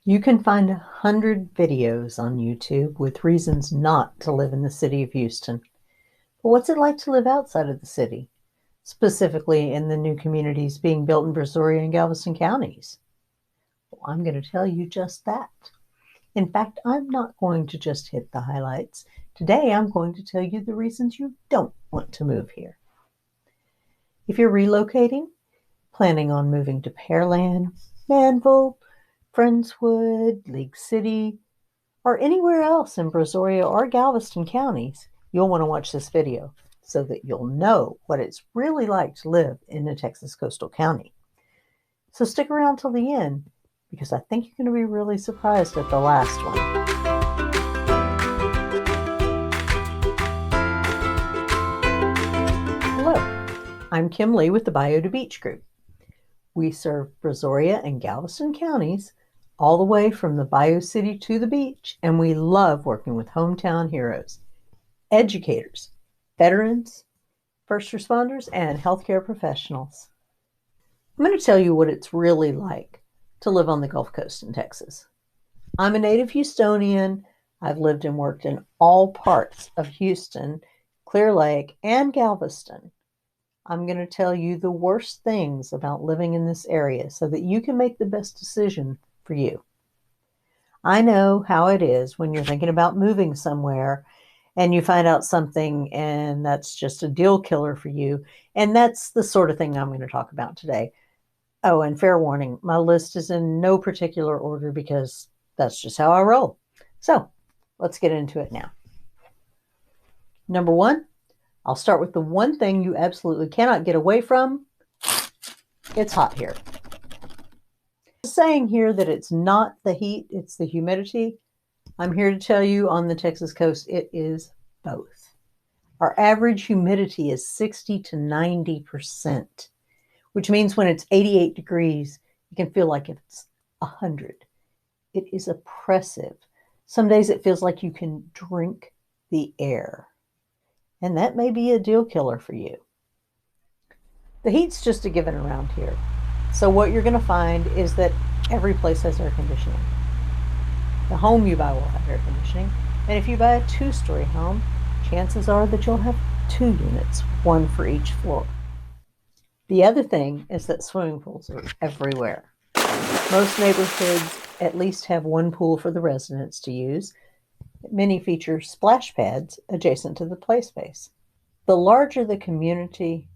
You can find 100 videos on YouTube with reasons not to live in the city of Houston. But what's it like to live outside of the city, specifically in the new communities being built in Brazoria and Galveston counties? Well, I'm going to tell you just that. In fact, I'm not going to just hit the highlights. Today, I'm going to tell you the reasons you don't want to move here. If you're relocating, planning on moving to Pearland, Manvel, Friendswood, League City, or anywhere else in Brazoria or Galveston counties, you'll want to watch this video so that you'll know what it's really like to live in a Texas coastal county. So stick around till the end because I think you're going to be really surprised at the last one. Hello, I'm Kim Lee with the Bayou2Beach Group. We serve Brazoria and Galveston counties all the way from the Bayou City to the beach, and we love working with hometown heroes, educators, veterans, first responders, and healthcare professionals. I'm going to tell you what it's really like to live on the Gulf Coast in Texas. I'm a native Houstonian. I've lived and worked in all parts of Houston, Clear Lake, and Galveston. I'm going to tell you the worst things about living in this area so that you can make the best decision for you. I know how it is when you're thinking about moving somewhere and you find out something and that's just a deal killer for you. And that's the sort of thing I'm going to talk about today. Oh, and fair warning, my list is in no particular order because that's just how I roll. So let's get into it now. Number one, I'll start with the one thing you absolutely cannot get away from. It's hot here. Saying here that it's not the heat, it's the humidity. I'm here to tell you on the Texas coast, it is both. Our average humidity is 60 to 90%, which means when it's 88 degrees, you can feel like it's 100. It is oppressive. Some days it feels like you can drink the air. And that may be a deal killer for you. The heat's just a given around here. So what you're going to find is that every place has air conditioning. The home you buy will have air conditioning. And if you buy a two-story home, chances are that you'll have 2 units, one for each floor. The other thing is that swimming pools are everywhere. Most neighborhoods at least have one pool for the residents to use. Many feature splash pads adjacent to the play space. The larger the community,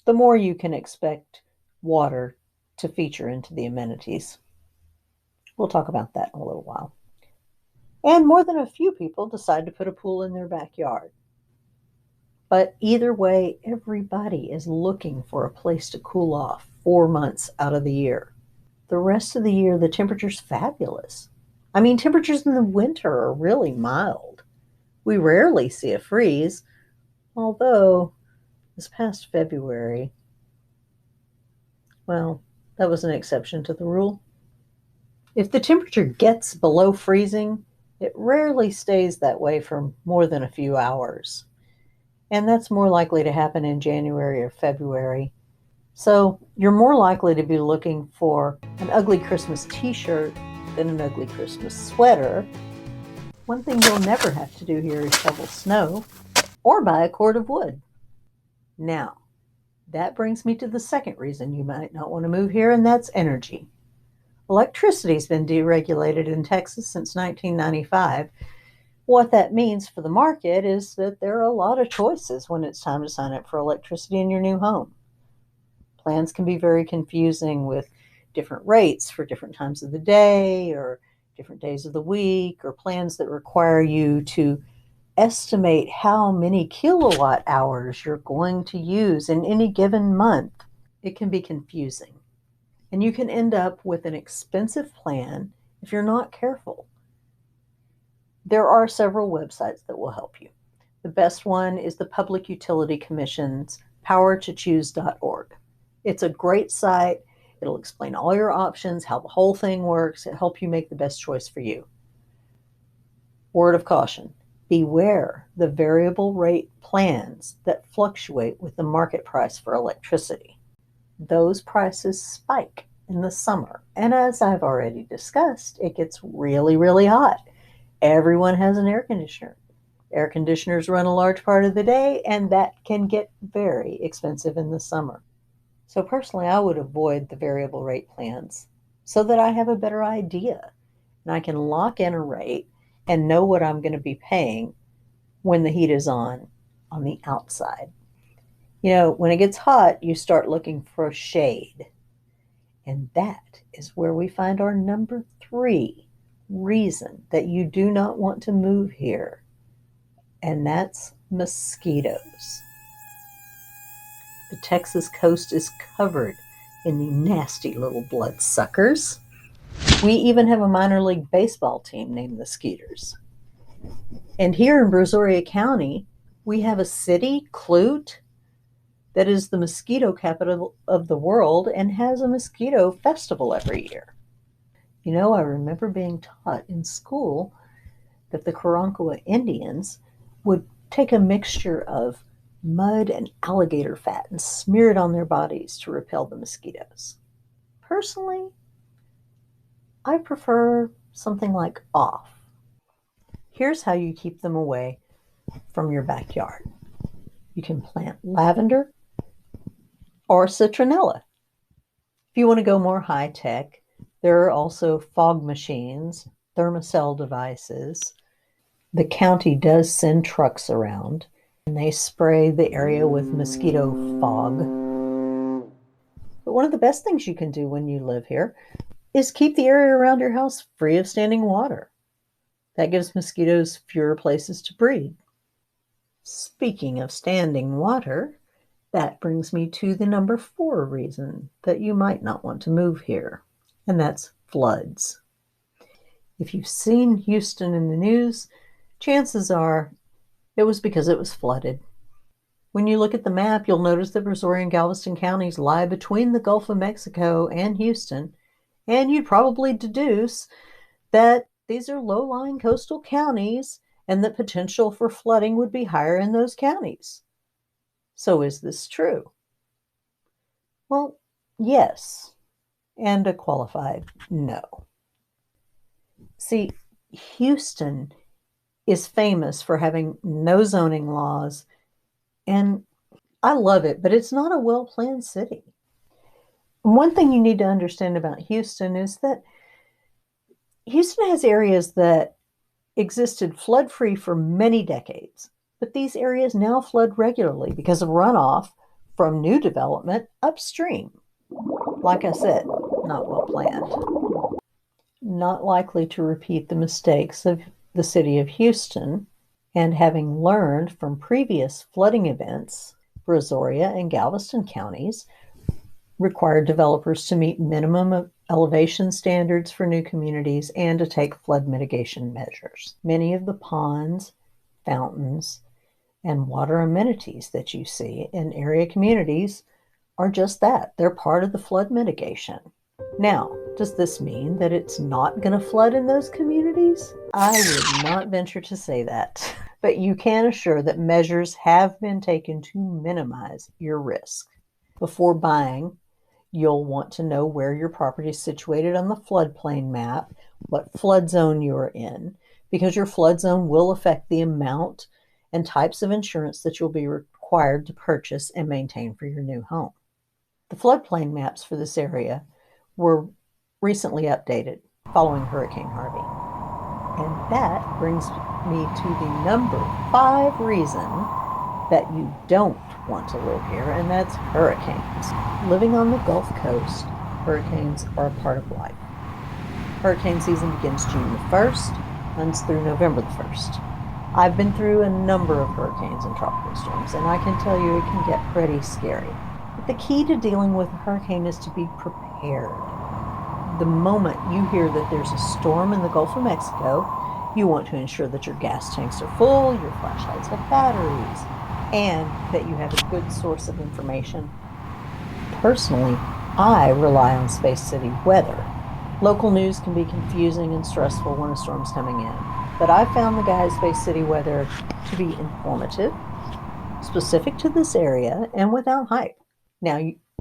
the more you can expect water to feature into the amenities. We'll talk about that in a little while. And more than a few people decide to put a pool in their backyard. But either way, everybody is looking for a place to cool off 4 months out of the year. The rest of the year, the temperature's fabulous. I mean, temperatures in the winter are really mild. We rarely see a freeze, although this past February, well, that was an exception to the rule. If the temperature gets below freezing, it rarely stays that way for more than a few hours. And that's more likely to happen in January or February. So you're more likely to be looking for an ugly Christmas t-shirt than an ugly Christmas sweater. One thing you'll never have to do here is shovel snow or buy a cord of wood. Now, that brings me to the second reason you might not want to move here, and that's energy. Electricity's been deregulated in Texas since 1995. What that means for the market is that there are a lot of choices when it's time to sign up for electricity in your new home. Plans can be very confusing with different rates for different times of the day or different days of the week, or plans that require you to estimate how many kilowatt hours you're going to use in any given month. It can be confusing, and you can end up with an expensive plan if you're not careful. There are several websites that will help you. The best one is the Public Utility Commission's powertochoose.org. It's a great site. It'll explain all your options, how the whole thing works. It'll help you make the best choice for you. Word of caution, beware the variable rate plans that fluctuate with the market price for electricity. Those prices spike in the summer. And as I've already discussed, it gets really, really hot. Everyone has an air conditioner. Air conditioners run a large part of the day, and that can get very expensive in the summer. So personally, I would avoid the variable rate plans so that I have a better idea and I can lock in a rate and know what I'm going to be paying when the heat is on the outside. You know, when it gets hot, you start looking for shade. And that is where we find our number 3 reason that you do not want to move here. And that's mosquitoes. The Texas coast is covered in the nasty little bloodsuckers. We even have a minor league baseball team named the Skeeters. And here in Brazoria County, we have a city, Clute, that is the mosquito capital of the world and has a mosquito festival every year. You know, I remember being taught in school that the Karankawa Indians would take a mixture of mud and alligator fat and smear it on their bodies to repel the mosquitoes. Personally, I prefer something like off. Here's how you keep them away from your backyard. You can plant lavender or citronella. If you want to go more high tech, there are also fog machines, thermocell devices. The county does send trucks around and they spray the area with mosquito fog. But one of the best things you can do when you live here is keep the area around your house free of standing water. That gives mosquitoes fewer places to breed. Speaking of standing water, that brings me to the number 4 reason that you might not want to move here, and that's floods. If you've seen Houston in the news, chances are it was because it was flooded. When you look at the map, you'll notice that Brazoria and Galveston counties lie between the Gulf of Mexico and Houston, and you'd probably deduce that these are low-lying coastal counties and that potential for flooding would be higher in those counties. So is this true? Well, yes, and a qualified no. See, Houston is famous for having no zoning laws, and I love it, but it's not a well-planned city. One thing you need to understand about Houston is that Houston has areas that existed flood-free for many decades, but these areas now flood regularly because of runoff from new development upstream. Like I said, not well planned. Not likely to repeat the mistakes of the city of Houston, and having learned from previous flooding events, Brazoria and Galveston counties required developers to meet minimum elevation standards for new communities and to take flood mitigation measures. Many of the ponds, fountains, and water amenities that you see in area communities are just that. They're part of the flood mitigation. Now, does this mean that it's not going to flood in those communities? I would not venture to say that, but you can assure that measures have been taken to minimize your risk. Before buying, you'll want to know where your property is situated on the floodplain map, what flood zone you're in, because your flood zone will affect the amount and types of insurance that you'll be required to purchase and maintain for your new home. The floodplain maps for this area were recently updated following Hurricane Harvey. And that brings me to the number 5 reason that you don't want to live here, and that's hurricanes. Living on the Gulf Coast, hurricanes are a part of life. Hurricane season begins June the 1st, runs through November the 1st. I've been through a number of hurricanes and tropical storms, and I can tell you it can get pretty scary. But the key to dealing with a hurricane is to be prepared. The moment you hear that there's a storm in the Gulf of Mexico, you want to ensure that your gas tanks are full, your flashlights have batteries, and that you have a good source of information. Personally, I rely on Space City weather. Local news can be confusing and stressful when a storm's coming in, but I've found the guys' Space City weather to be informative, specific to this area, and without hype. Now,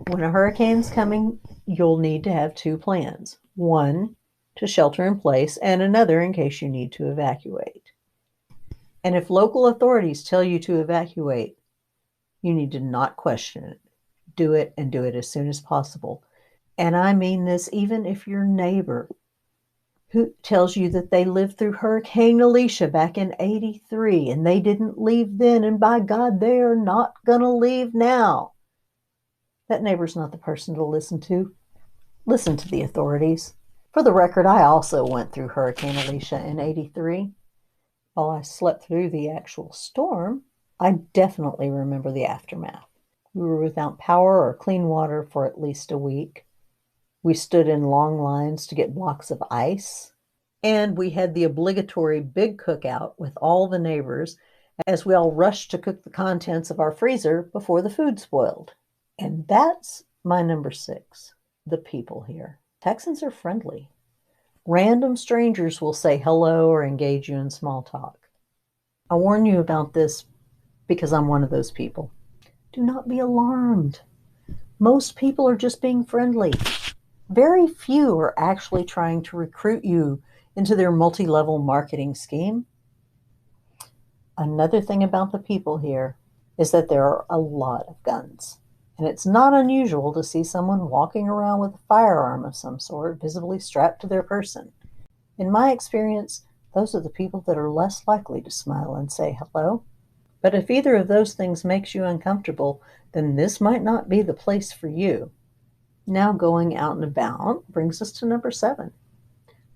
when a hurricane's coming, you'll need to have two plans. One to shelter in place and another in case you need to evacuate. And if local authorities tell you to evacuate, you need to not question it. Do it, and do it as soon as possible. And I mean this even if your neighbor who tells you that they lived through Hurricane Alicia back in '83 and they didn't leave then, and by God, they are not going to leave now. That neighbor's not the person to listen to. Listen to the authorities. For the record, I also went through Hurricane Alicia in '83. While I slept through the actual storm, I definitely remember the aftermath. We were without power or clean water for at least a week. We stood in long lines to get blocks of ice. And we had the obligatory big cookout with all the neighbors as we all rushed to cook the contents of our freezer before the food spoiled. And that's my number 6, the people here. Texans are friendly. Random strangers will say hello or engage you in small talk. I warn you about this because I'm one of those people. Do not be alarmed. Most people are just being friendly. Very few are actually trying to recruit you into their multi-level marketing scheme. Another thing about the people here is that there are a lot of guns. And it's not unusual to see someone walking around with a firearm of some sort visibly strapped to their person. In my experience, those are the people that are less likely to smile and say hello. But if either of those things makes you uncomfortable, then this might not be the place for you. Now going out and about brings us to number 7,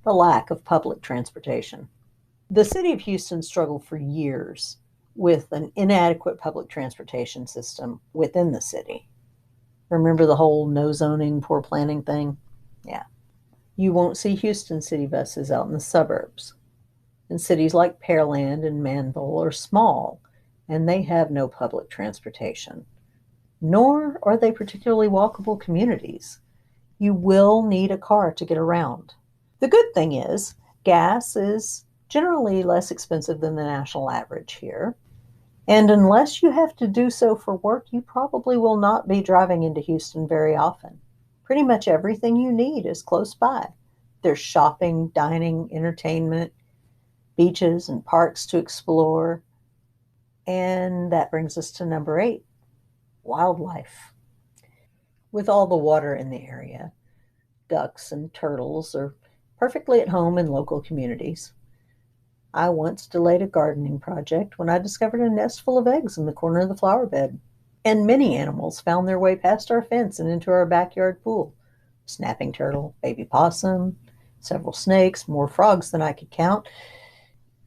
the lack of public transportation. The city of Houston struggled for years with an inadequate public transportation system within the city. Remember the whole no zoning, poor planning thing? Yeah. You won't see Houston city buses out in the suburbs. And cities like Pearland and Manvel are small, and they have no public transportation. Nor are they particularly walkable communities. You will need a car to get around. The good thing is, gas is generally less expensive than the national average here. And unless you have to do so for work, you probably will not be driving into Houston very often. Pretty much everything you need is close by. There's shopping, dining, entertainment, beaches and parks to explore. And that brings us to number 8, wildlife. With all the water in the area, ducks and turtles are perfectly at home in local communities. I once delayed a gardening project when I discovered a nest full of eggs in the corner of the flower bed. And many animals found their way past our fence and into our backyard pool. Snapping turtle, baby possum, several snakes, more frogs than I could count.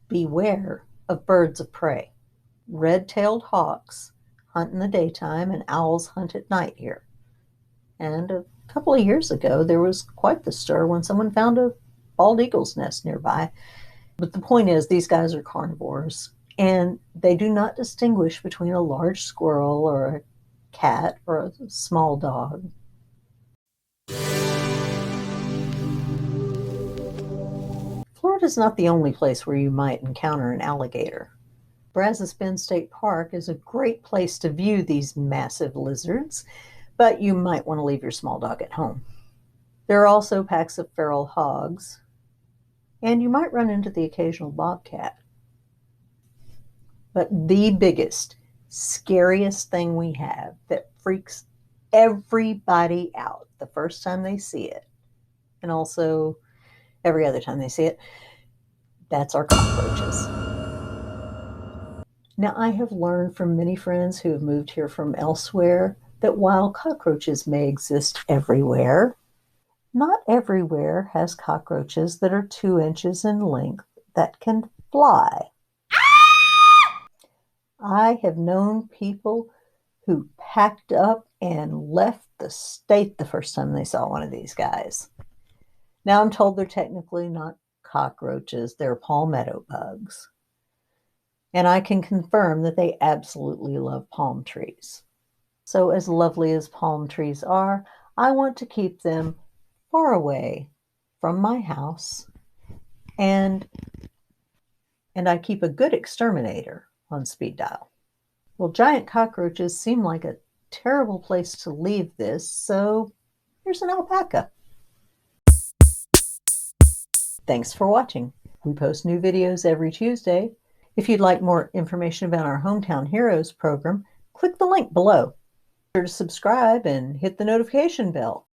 Beware of birds of prey. Red-tailed hawks hunt in the daytime and owls hunt at night here. And a couple of years ago, there was quite the stir when someone found a bald eagle's nest nearby. But the point is, these guys are carnivores, and they do not distinguish between a large squirrel or a cat or a small dog. Florida's not the only place where you might encounter an alligator. Brazos Bend State Park is a great place to view these massive lizards, but you might want to leave your small dog at home. There are also packs of feral hogs, and you might run into the occasional bobcat. But the biggest, scariest thing we have that freaks everybody out the first time they see it, and also every other time they see it, that's our cockroaches. Now, I have learned from many friends who have moved here from elsewhere that while cockroaches may exist everywhere, not everywhere has cockroaches that are 2 inches in length that can fly. I have known people who packed up and left the state the first time they saw one of these guys. Now I'm told they're technically not cockroaches, they're palmetto bugs. And I can confirm that they absolutely love palm trees. So as lovely as palm trees are, I want to keep them far away from my house, and I keep a good exterminator on speed dial. Well, giant cockroaches seem like a terrible place to leave this, so Here's an alpaca. Thanks for watching. We post new videos every Tuesday. If you'd like more information about our Hometown Heroes program, click the link below. Be sure to subscribe and hit the notification bell.